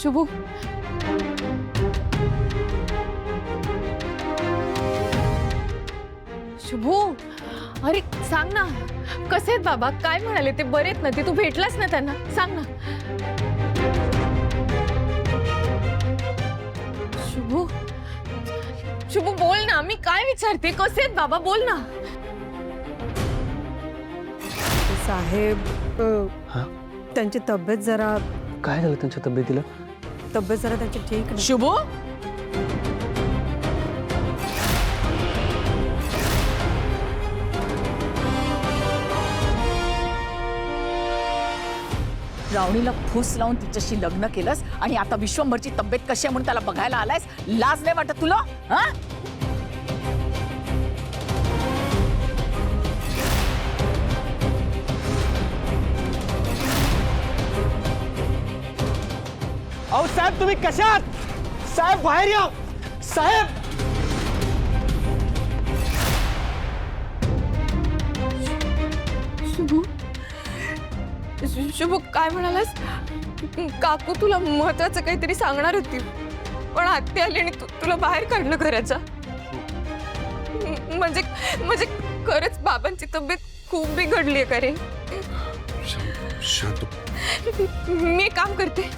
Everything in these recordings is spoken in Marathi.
शुभू शुभू, अरे सांग ना, कसे आहेत बाबा? काय म्हणाले ते? बरे आहेत ना ते? तू भेटलास ना त्यांना? सांग ना शुभू. शुभू बोल ना, मी काय विचारते? कसे आहेत बाबा? बोल ना. साहेब त्यांची तब्येत जरा काय झालं त्यांच्या तब्येतीला? तब्येत जरा त्यांची ठीक नाही. शुभू रावणीला फूस लावून तिच्याशी लग्न केलंस आणि आता विश्वंभरची तब्येत कशी आहे म्हणून त्याला बघायला आलायस. लाज नाही वाटत तुला? हा? अहो साहेब, तुम्ही कशात? साहेब बाहेर या. साहेब शुभू शुभू काय म्हणालास? काकू तुला महत्वाचं काहीतरी सांगणार होती, पण आत्या आली आणि तुला बाहेर काढलं घराच्या. म्हणजे म्हणजे खरंच बाबांची तब्येत खूप बिघडली आहे का रे? शांत. मी एक काम करते,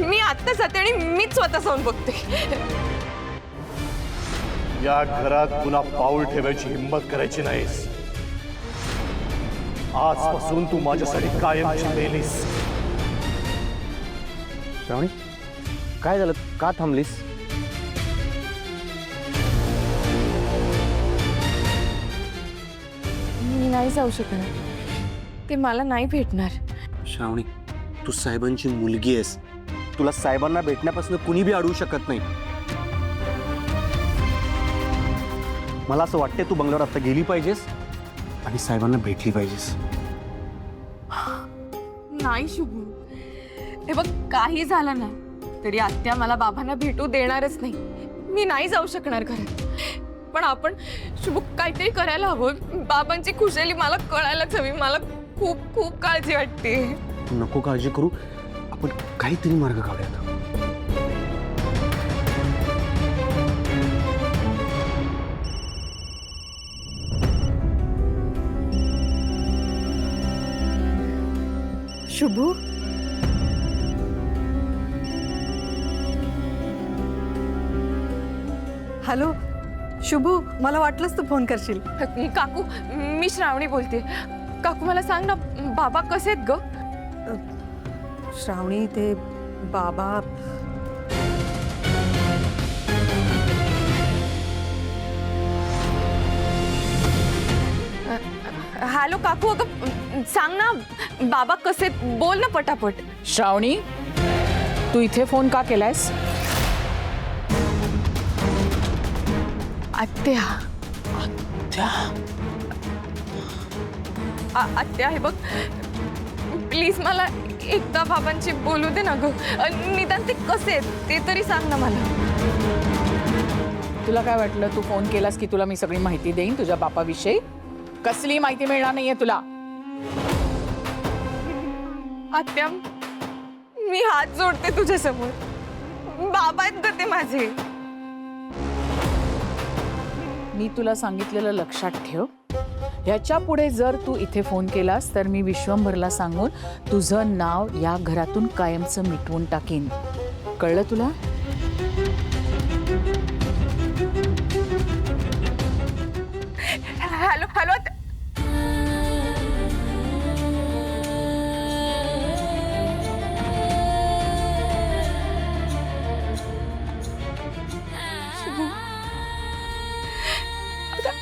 मी आत्ता जाते आणि मीच स्वतः जाऊन बघते. या घरात पुन्हा पाऊल ठेवायची हिंमत करायची नाहीस. आजपासून तू माझ्यासाठी कायमची मेलीस. श्रावणी, काय झालं? का थांबलीस? मी नाही जाऊ शकणार, ते मला नाही भेटणार. श्रावणी, तू साहेबांची मुलगी आहेस. तुला साहेबांना भेटण्यापासून कुणी बी अडवू शकत नाही. मला असं वाटतंय तू बंगल्यावर आता गेली पाहिजेस आणि साहेबांना भेटली पाहिजेस. नाही शुभू, हे बघ, काही झालं ना तरी आत्या मला बाबांना भेटू देणारच नाही. मी नाही जाऊ शकणार घरात. पण आपण शुभू काहीतरी करायला हवं. बाबांची खुशाली मला कळायलाच हवी. मला खूप खूप काळजी वाटते. नको काळजी करू, आपण काहीतरी मार्ग काढूयात. शुभू, हॅलो शुभू, मला वाटलंच तू फोन करशील. काकू, मी श्रावणी बोलते. काकू मला सांग ना, बाबा कसे आहेत ग? श्रावणी, ते बाबा हॅलो काकू, अगं सांग ना, बाबा कसे आहेत? बोल ना पटापट. श्रावणी, तू इथे फोन का केलायस? आत्या. आत्या, हे बघ, प्लीज मला एकदा बाबांची बोलू दे ना ग. निदान ते कसे आहेत ते तरी सांग ना मला. तुला काय वाटलं तू फोन केलास की तुला मी सगळी माहिती देईन तुझ्या बापाविषयी? कसली माहिती मिळणार नाहीये तुला. आत्या, मी हात जोडते तुझ्या समोर. बाबा आहेत ग ते माझे. मी तुला सांगितलेलं लक्षात ठेव. ह्याच्या पुढे जर तू इथे फोन केलास तर मी विश्वंभरला सांगून तुझं नाव या घरातून कायमचं मिटवून टाकीन. कळलं तुला? Hello hello.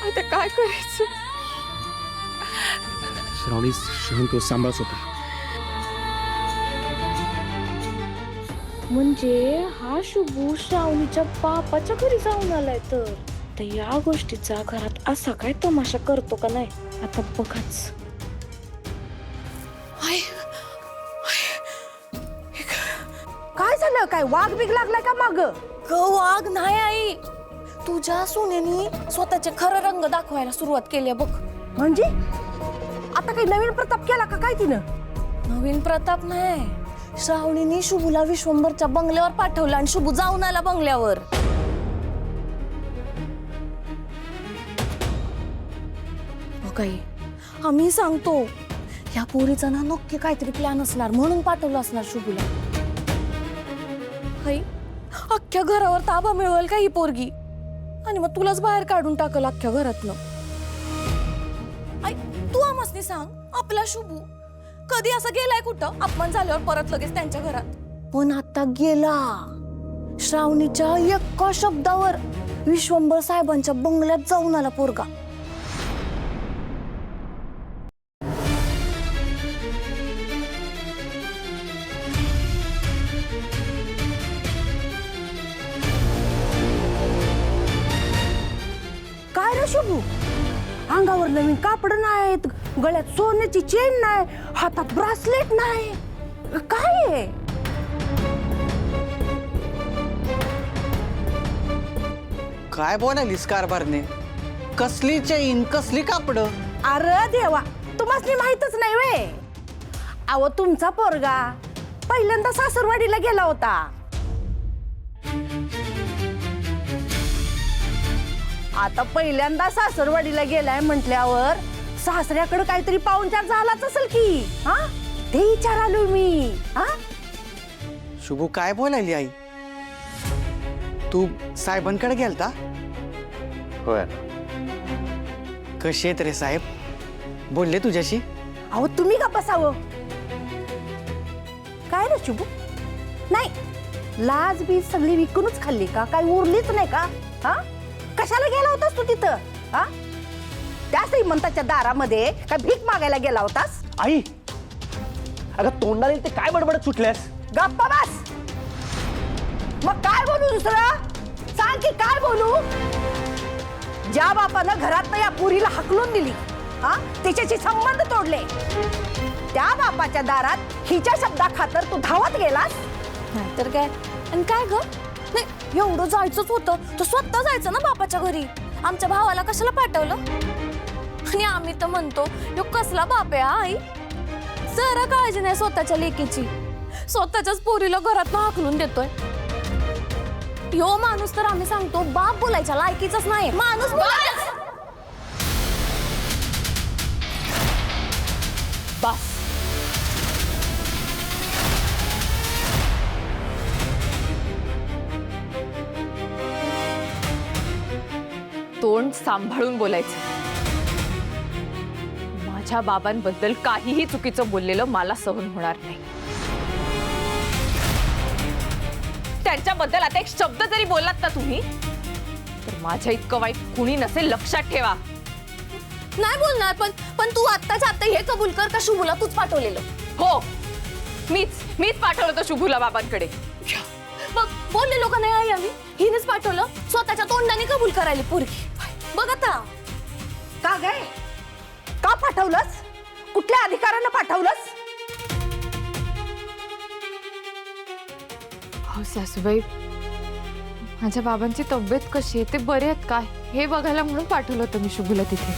आता काय करायचं? श्रावणी, शांत हो, सांभाळ स्वतः. म्हणजे हा शुभू श्रावणीच्या बापाच्या घरी जाऊन आलाय तर या गोष्टीचा घरात असा काय तमाशा करतो का नाही आता बघाच. काय झालं? काय वाघ बिग लागलाय का माग? वाघ नाही आई, तुझ्या सोन्यानी स्वतःचे खरं रंग दाखवायला सुरुवात केली बघ. म्हणजे आता काही नवीन प्रताप केला का काय तिनं? नवीन प्रताप नाही, श्रावणीने शुभूला विश्वंभरच्या बंगल्यावर पाठवलं आणि शुभू जाऊन आला बंगल्यावर. काही आम्ही सांगतो या पोरीचा ना नक्की काहीतरी प्लॅन असणार म्हणून पाठवलं असणार शुभूला. काही अख्ख्या घरावर ताबा मिळवेल का ही पोरगी आणि मग तुलाच बाहेर काढून टाकल अख्ख्या घरातनं. आई तू आमसनी सांग आपला शुभू कधी असं गेलाय कुठं अपमान झाल्यावर परत लगेच त्यांच्या घरात. पण आता गेला श्रावणीच्या एका शब्दावर विश्वंभर साहेबांच्या बंगल्यात जाऊन आला पोरगा. काय रे शुभू, अंगावर नवीन कापड नाहीत, गळ्यात सोन्याची चेन नाही, हातात ब्रासलेट नाही, काय आहे? काय बोलालीस कारभारने? कसली चैन कसली कापड? अरे देवा, तुम्हाला माहितच नाही वे. अहो तुमचा पोरगा पहिल्यांदा सासरवाडीला गेला होता. आता पहिल्यांदा सासरवाडीला गेलाय म्हटल्यावर सासऱ्याकडे काहीतरी पाहुणचार झालाच असेल की, हा ते विचारालो मी. हा शुभू काय बोलायली आई? तू साहेबांकडे गेलता? होय. कशी आहेत रे साहेब? बोलले तुझ्याशी? अहो तुम्ही का बसावं? काय रे शुभू, नाही लाज बीज सगळी विकूनच खाल्ली का? काही उरलीच नाही का? हा कशाला गेला होतास तू तिथं? हा त्या श्रीमंताच्या दारामध्ये काय भीक मागायला गेला होतास? आई, अगं तोंडाला ते काय बडबडत सुटल्यास? गप्पा बस. मग काय बोलू दुसरं? सांग की काय बोलू? ज्या बापानं घरातनं या पुरीला हकलून दिली, हा तिच्याशी संबंध तोडले, त्या बापाच्या दारात हिच्या शब्दा खातर तू धावत गेलास? नाहीतर काय. आणि काय ग, नाही एवढं जायचंच होतं तर स्वतः जायचं ना बापाच्या घरी. आमच्या भावाला कशाला पाठवलं? आणि आम्ही तर म्हणतो यो कसला बाप आहे आई, जरा काळजी नाही स्वतःच्या लेकीची. स्वतःच्याच पोरीला घरात हाकलून देतोय. यो माणूस तर आम्ही सांगतो बाप बोलायच्या लायकीचाच नाही, माणूस बोलायचा. बस. तोंड सांभाळून बोलायचं. माझ्या बाबांबद्दल काहीही चुकीचं बोललेलं मला सहन होणार नाही. त्यांच्याबद्दल आता एक शब्द जरी बोललात ना तुम्ही तर माझ्या इतकं वाईट कुणी नसेल, लक्षात ठेवा. नाही बोलणार, पण तू आत्ताच्या आत्ता हे कबूल कर का शुभूला तूच पाठवलेलं? हो, मीच पाठवलं होतं शुभूला बाबांकडे. बघ बोललेलो का नाही आई आम्ही? हिनेच पाठवलं, स्वतःच्या तोंडाने कबूल करायला पोरगी. बघ आता. का गे, का पाठवलंस? कुठल्या अधिकारानं पाठवलंस? हो सासूबाई, माझ्या बाबांची तब्येत कशी आहे, ते बरे आहेत काय हे बघायला म्हणून पाठवलं होतं मी शुभूला तिथे.